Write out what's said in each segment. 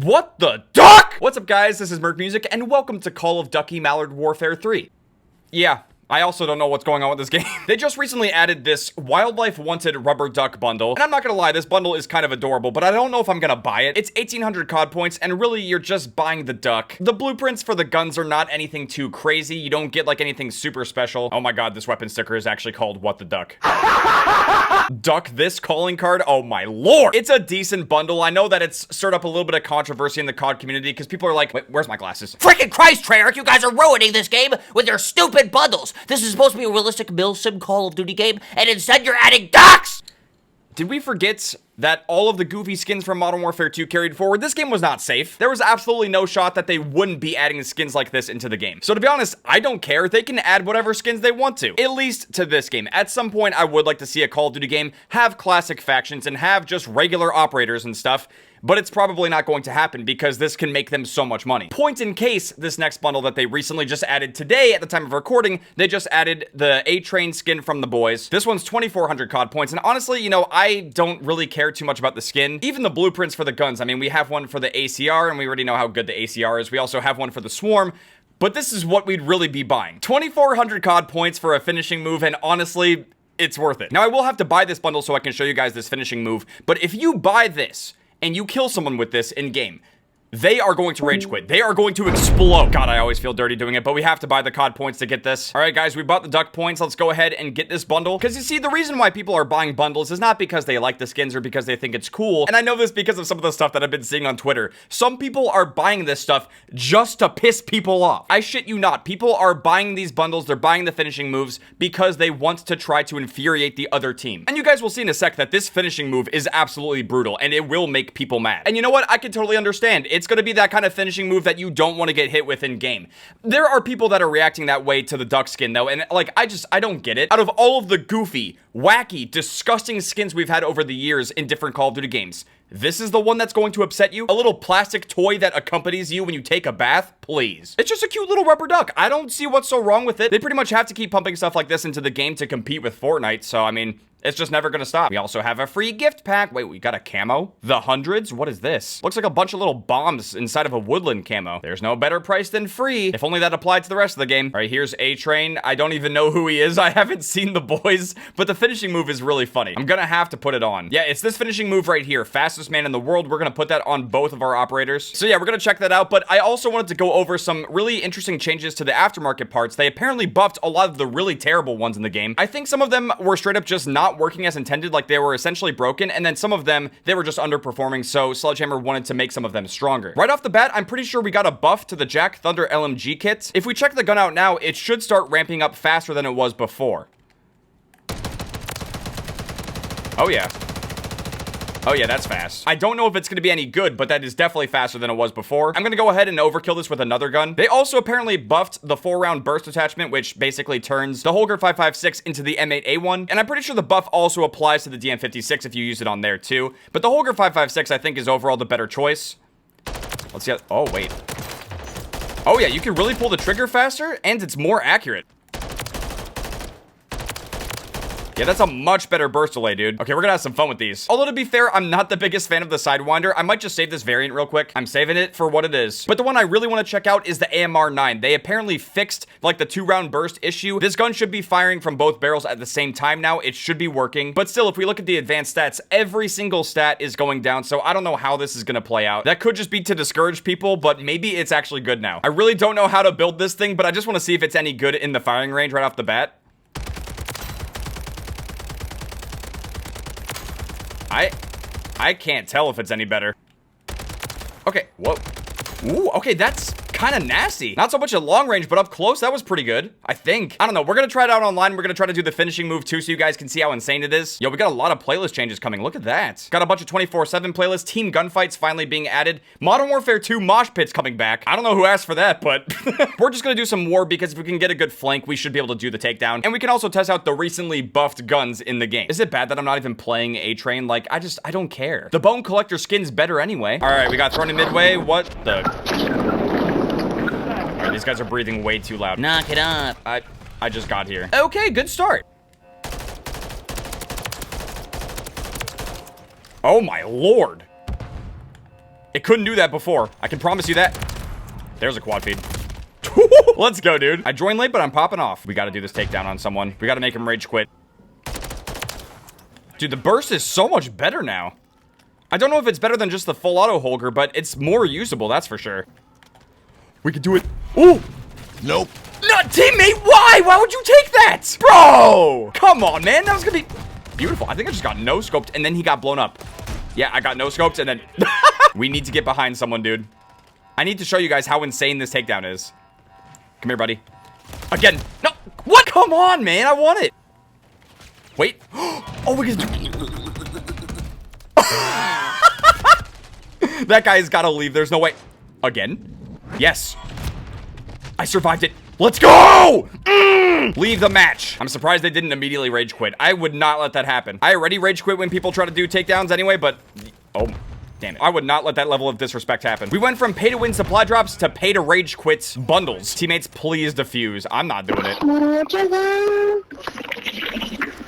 What the duck? What's up, guys? This is MWIII, and welcome to Call of Ducky Mallard Warfare 3. Yeah, I also don't know what's going on with this game. They just recently added this Wildlife Wanted Rubber Duck bundle, and I'm not gonna lie, this bundle is kind of adorable, but I don't know if I'm gonna buy it. It's 1,800 COD points, and really, you're just buying the duck. The blueprints for the guns are not anything too crazy. You don't get, like, anything super special. Oh my god, this weapon sticker is actually called What the Duck. Duck this calling card? Oh my lord! It's a decent bundle. I know that it's stirred up a little bit of controversy in the COD community, because people are like, wait, where's my glasses? Freaking Christ, Treyarch, you guys are ruining this game with your stupid bundles. This is supposed to be a realistic mil-sim Call of Duty game, and instead you're adding ducks! Did we forget that all of the goofy skins from Modern Warfare 2 carried forward? This game was not safe. There was absolutely no shot that they wouldn't be adding skins like this into the game. So to be honest, I don't care. They can add whatever skins they want to. At least to this game. At some point, I would like to see a Call of Duty game have classic factions and have just regular operators and stuff. But it's probably not going to happen because this can make them so much money. Point in case, this next bundle that they recently just added today at the time of recording, they just added the A-Train skin from the boys. This one's 2,400 COD points, and honestly, you know, I don't really care too much about the skin. Even the blueprints for the guns. I mean, we have one for the ACR, and we already know how good the ACR is. We also have one for the Swarm. But this is what we'd really be buying. 2,400 COD points for a finishing move, and honestly, it's worth it. Now, I will have to buy this bundle so I can show you guys this finishing move, but if you buy this, and you kill someone with this in-game, they are going to rage quit. They are going to explode. God, I always feel dirty doing it, but we have to buy the COD points to get this. All right, guys, we bought the duck points. Let's go ahead and get this bundle. Because you see, the reason why people are buying bundles is not because they like the skins or because they think it's cool. And I know this because of some of the stuff that I've been seeing on Twitter. Some people are buying this stuff just to piss people off. I shit you not. People are buying these bundles. They're buying the finishing moves because they want to try to infuriate the other team. And you guys will see in a sec that this finishing move is absolutely brutal and it will make people mad. And you know what? I can totally understand. It's going to be that kind of finishing move that you don't want to get hit with in game. There are people that are reacting that way to the duck skin though, and like I don't get it. Out of all of the goofy, wacky, disgusting skins we've had over the years in different Call of Duty games, this is the one that's going to upset you? A little plastic toy that accompanies you when you take a bath? Please. It's just a cute little rubber duck. I don't see what's so wrong with it. They pretty much have to keep pumping stuff like this into the game to compete with Fortnite, so I mean, it's just never gonna stop. We also have a free gift pack. Wait, we got a camo? The hundreds? What is this? Looks like a bunch of little bombs inside of a woodland camo. There's no better price than free. If only that applied to the rest of the game. All right, here's A-Train. I don't even know who he is. I haven't seen the boys, but the finishing move is really funny. I'm gonna have to put it on. Yeah, it's this finishing move right here. Fastest man in the world. We're gonna put that on both of our operators. So yeah, we're gonna check that out, but I also wanted to go over some really interesting changes to the aftermarket parts. They apparently buffed a lot of the really terrible ones in the game. I think some of them were straight up just not working as intended, like they were essentially broken, and then some of them, they were just underperforming, so Sledgehammer wanted to make some of them stronger. Right off the bat, I'm pretty sure we got a buff to the Jack Thunder LMG kit. If we check the gun out now, it should start ramping up faster than it was before. Oh yeah. Oh yeah, that's fast. I don't know if it's going to be any good, but that is definitely faster than it was before. I'm going to go ahead and overkill this with another gun. They also apparently buffed the 4-round burst attachment, which basically turns the Holger 556 into the M8A1. And I'm pretty sure the buff also applies to the DM56 if you use it on there too. But the Holger 556 I think is overall the better choice. Let's see. Oh, wait. Oh yeah, you can really pull the trigger faster and it's more accurate. Yeah, that's a much better burst delay, dude. Okay, we're gonna have some fun with these. Although, to be fair, I'm not the biggest fan of the Sidewinder. I might just save this variant real quick. I'm saving it for what it is. But the one I really want to check out is the AMR9. They apparently fixed, like, the 2-round burst issue. This gun should be firing from both barrels at the same time now. It should be working. But still, if we look at the advanced stats, every single stat is going down, so I don't know how this is gonna play out. That could just be to discourage people, but maybe it's actually good now. I really don't know how to build this thing, but I just want to see if it's any good in the firing range right off the bat. I can't tell if it's any better. Okay, whoa. Ooh, okay, that's kind of nasty. Not so much at long range, but up close, that was pretty good, I think. I don't know, we're gonna try it out online. We're gonna try to do the finishing move too, so you guys can see how insane it is. Yo, we got a lot of playlist changes coming. Look at that. Got a bunch of 24/7 playlists, team gunfights finally being added. Modern Warfare 2 mosh pits coming back. I don't know who asked for that, but we're just gonna do some war because if we can get a good flank, we should be able to do the takedown. And we can also test out the recently buffed guns in the game. Is it bad that I'm not even playing A-Train? Like, I don't care. The Bone Collector skin's better anyway. All right, we got thrown in midway. What the... These guys are breathing way too loud. Knock it up. I just got here. Okay, good start. Oh my lord. It couldn't do that before. I can promise you that. There's a quad feed. Let's go, dude. I joined late, but I'm popping off. We got to do this takedown on someone. We got to make him rage quit. Dude, the burst is so much better now. I don't know if it's better than just the full auto Holger, but it's more usable, that's for sure. We could do it. Ooh! Nope. No, teammate, why? Why would you take that? Bro! Come on, man. That was gonna be beautiful. I think I just got no-scoped, and then he got blown up. Yeah, I got no-scoped, and then... We need to get behind someone, dude. I need to show you guys how insane this takedown is. Come here, buddy. Again. No! What? Come on, man. I want it. Wait. Oh, we can do... That guy's gotta leave. There's no way. Again? Yes. I survived it. Let's go! Leave the match. I'm surprised they didn't immediately rage quit. I would not let that happen. I already rage quit when people try to do takedowns anyway, but... Oh, damn it. I would not let that level of disrespect happen. We went from pay-to-win supply drops to pay-to-rage quit bundles. Teammates, please defuse. I'm not doing it.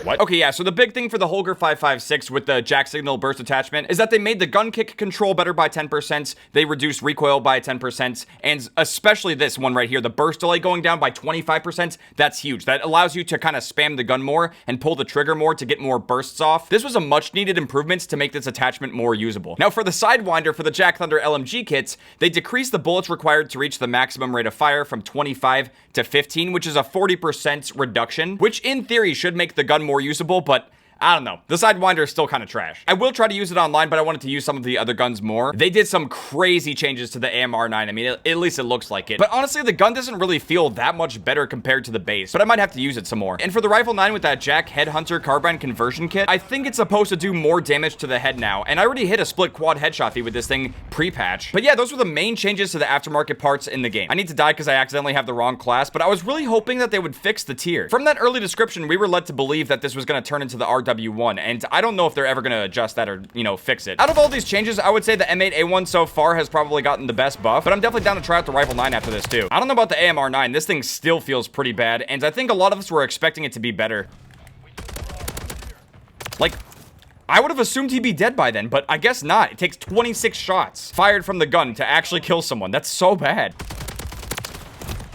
What? Okay, yeah, so the big thing for the Holger 556 with the jack signal burst attachment is that they made the gun kick control better by 10%, they reduced recoil by 10%, and especially this one right here, the burst delay going down by 25%, that's huge. That allows you to kind of spam the gun more and pull the trigger more to get more bursts off. This was a much needed improvement to make this attachment more usable. Now for the Sidewinder for the Jack Thunder LMG kits, they decreased the bullets required to reach the maximum rate of fire from 25 to 15, which is a 40% reduction, which in theory should make the gun more usable, but I don't know. The Sidewinder is still kind of trash. I will try to use it online, but I wanted to use some of the other guns more. They did some crazy changes to the AMR9. I mean, at least it looks like it. But honestly, the gun doesn't really feel that much better compared to the base, but I might have to use it some more. And for the Rifle 9 with that Jack Headhunter Carbine conversion kit, I think it's supposed to do more damage to the head now. And I already hit a split quad headshot feed with this thing pre-patch. But yeah, those were the main changes to the aftermarket parts in the game. I need to die because I accidentally have the wrong class, but I was really hoping that they would fix the tier. From that early description, we were led to believe that this was going to turn into the RW1, and I don't know if they're ever going to adjust that or, you know, fix it. Out of all these changes, I would say the MWIII so far has probably gotten the best buff, but I'm definitely down to try out the Rifle 9 after this too. I don't know about the AMR9. This thing still feels pretty bad, and I think a lot of us were expecting it to be better. Like, I would have assumed he'd be dead by then, but I guess not. It takes 26 shots fired from the gun to actually kill someone. That's so bad.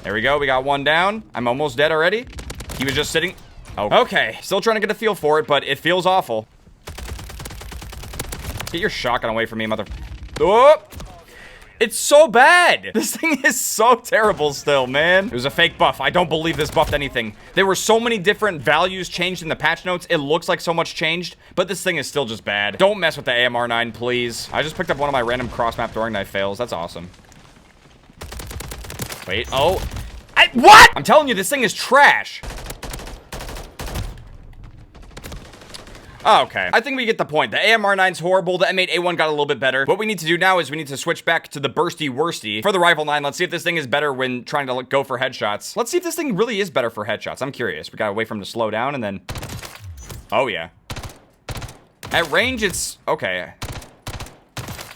There we go. We got one down. I'm almost dead already. He was just sitting... Oh. Okay, still trying to get a feel for it, but it feels awful. Get your shotgun away from me, mother... Oh! It's so bad! This thing is so terrible still, man. It was a fake buff. I don't believe this buffed anything. There were so many different values changed in the patch notes. It looks like so much changed, but this thing is still just bad. Don't mess with the AMR9, please. I just picked up one of my random cross-map throwing knife fails. That's awesome. Wait, oh. What? I'm telling you, this thing is trash. Oh, okay. I think we get the point. The AMR9's horrible. The M8A1 got a little bit better. What we need to do now is we need to switch back to the bursty worsty for the Rifle 9. Let's see if this thing is better when trying to go for headshots. Let's see if this thing really is better for headshots. I'm curious. We gotta wait for him to slow down and then... Oh, yeah. At range, it's... Okay.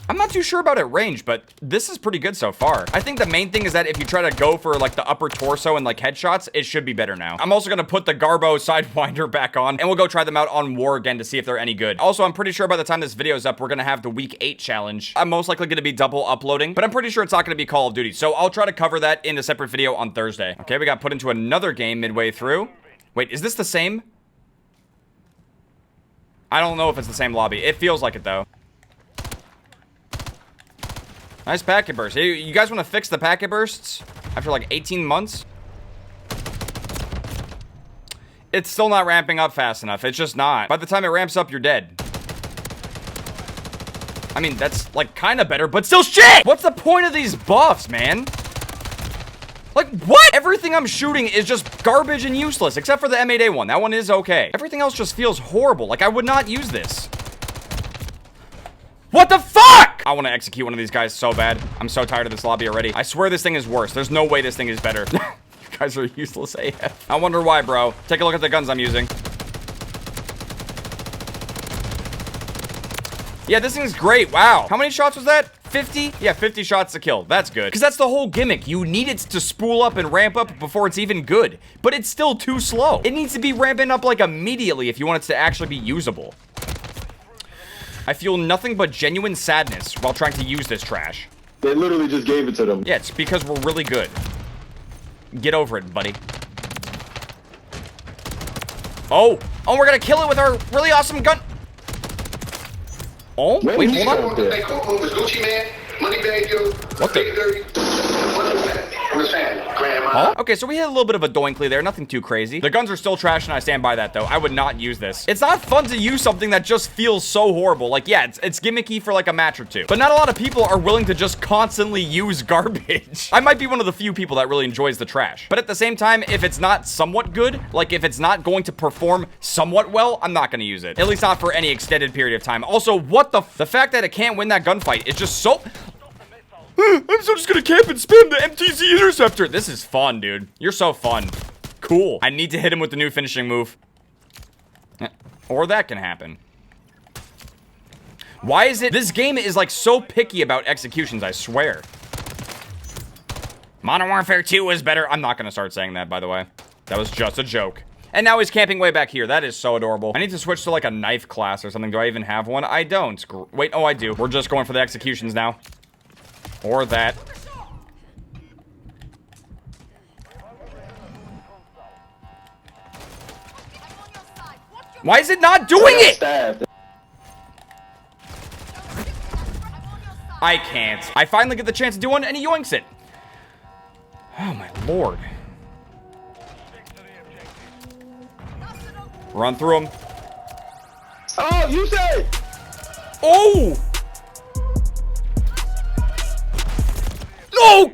I'm not too sure about at range, but this is pretty good so far. I think the main thing is that if you try to go for like the upper torso and like headshots, it should be better now. I'm also gonna put the Garbo Sidewinder back on and we'll go try them out on War again to see if they're any good. Also, I'm pretty sure by the time this video is up, we're gonna have the week 8 challenge. I'm most likely gonna be double uploading, but I'm pretty sure it's not gonna be Call of Duty. So I'll try to cover that in a separate video on Thursday. Okay, we got put into another game midway through. Wait, is this the same? I don't know if it's the same lobby. It feels like it though. Nice packet burst. Hey, you guys want to fix the packet bursts after like 18 months? It's still not ramping up fast enough. It's just not. By the time it ramps up, you're dead. I mean, that's like kind of better, but still shit! What's the point of these buffs, man? Like, what? Everything I'm shooting is just garbage and useless, except for the M8A1. That one is okay. Everything else just feels horrible. Like, I would not use this. What the fuck? I want to execute one of these guys so bad. I'm so tired of this lobby already. I swear this thing is worse. There's no way this thing is better. You guys are useless AF. I wonder why, bro. Take a look at the guns I'm using. Yeah, this thing's great. Wow. How many shots was that? 50? Yeah, 50 shots to kill. That's good. Because that's the whole gimmick. You need it to spool up and ramp up before it's even good. But it's still too slow. It needs to be ramping up like immediately if you want it to actually be usable. I feel nothing but genuine sadness while trying to use this trash. They literally just gave it to them. Yeah, it's because we're really good. Get over it, buddy. Oh, we're gonna kill it with our really awesome gun. Oh, wait, hold on. What the? Huh? Okay, so we hit a little bit of a doinkly there, nothing too crazy. The guns are still trash, and I stand by that, though. I would not use this. It's not fun to use something that just feels so horrible. Like, yeah, it's gimmicky for like a match or two, but not a lot of people are willing to just constantly use garbage. I might be one of the few people that really enjoys the trash, but at the same time, if it's not somewhat good, like if it's not going to perform somewhat well, I'm not going to use it. At least not for any extended period of time. Also, what the fact that it can't win that gunfight is just so... I'm so just gonna camp and spam the MTZ interceptor. This is fun, dude. You're so fun. Cool. I need to hit him with the new finishing move. Or that can happen. Why is it... This game is like so picky about executions, I swear. Modern Warfare 2 is better. I'm not gonna start saying that, by the way. That was just a joke. And now he's camping way back here. That is so adorable. I need to switch to like a knife class or something. Do I even have one? I don't. Wait, oh, I do. We're just going for the executions now. Or that. Why is it not doing it? I can't. I finally get the chance to do one, and he yoinks it. Oh, my lord. Run through him. Oh, you say. Oh! No!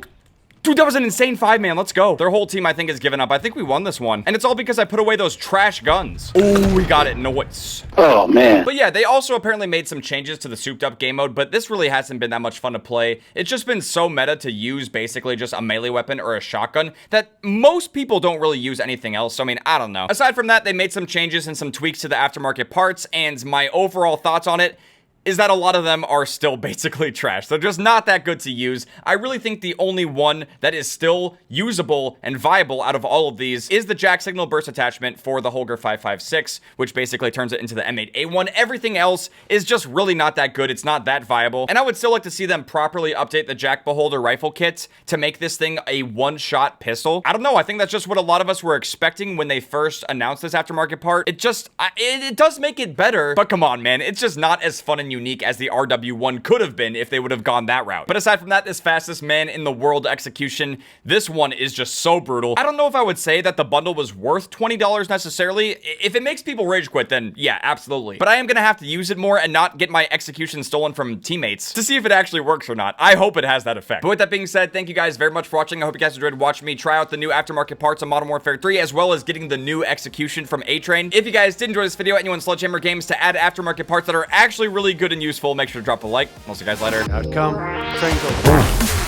Dude, that was an insane 5-man. Let's go. Their whole team, I think, has given up. I think we won this one. And it's all because I put away those trash guns. Oh, we got it. Noise. Oh, man. But yeah, they also apparently made some changes to the souped up game mode, but this really hasn't been that much fun to play. It's just been so meta to use basically just a melee weapon or a shotgun that most people don't really use anything else. So, I mean, I don't know. Aside from that, they made some changes and some tweaks to the aftermarket parts, and my overall thoughts on it is that a lot of them are still basically trash. They're just not that good to use. I really think the only one that is still usable and viable out of all of these is the jack signal burst attachment for the Holger 556, which basically turns it into the M8A1. Everything else is just really not that good. It's not that viable. And I would still like to see them properly update the jack beholder rifle kit to make this thing a one-shot pistol. I don't know. I think that's just what a lot of us were expecting when they first announced this aftermarket part. It just, it does make it better, but come on, man. It's just not as fun and unique as the RW1 could have been if they would have gone that route. But aside from that, this fastest man in the world execution, this one is just so brutal. I don't know if I would say that the bundle was worth $20 necessarily. If it makes people rage quit, then yeah, absolutely. But I am gonna have to use it more and not get my execution stolen from teammates to see if it actually works or not. I hope it has that effect. But with that being said, thank you guys very much for watching. I hope you guys enjoyed watching me try out the new aftermarket parts of Modern Warfare 3, as well as getting the new execution from A-Train. If you guys did enjoy this video and you want Sledgehammer Games to add aftermarket parts that are actually really good and useful, make sure to drop a like. I'll see you guys later. Outcome, train goes.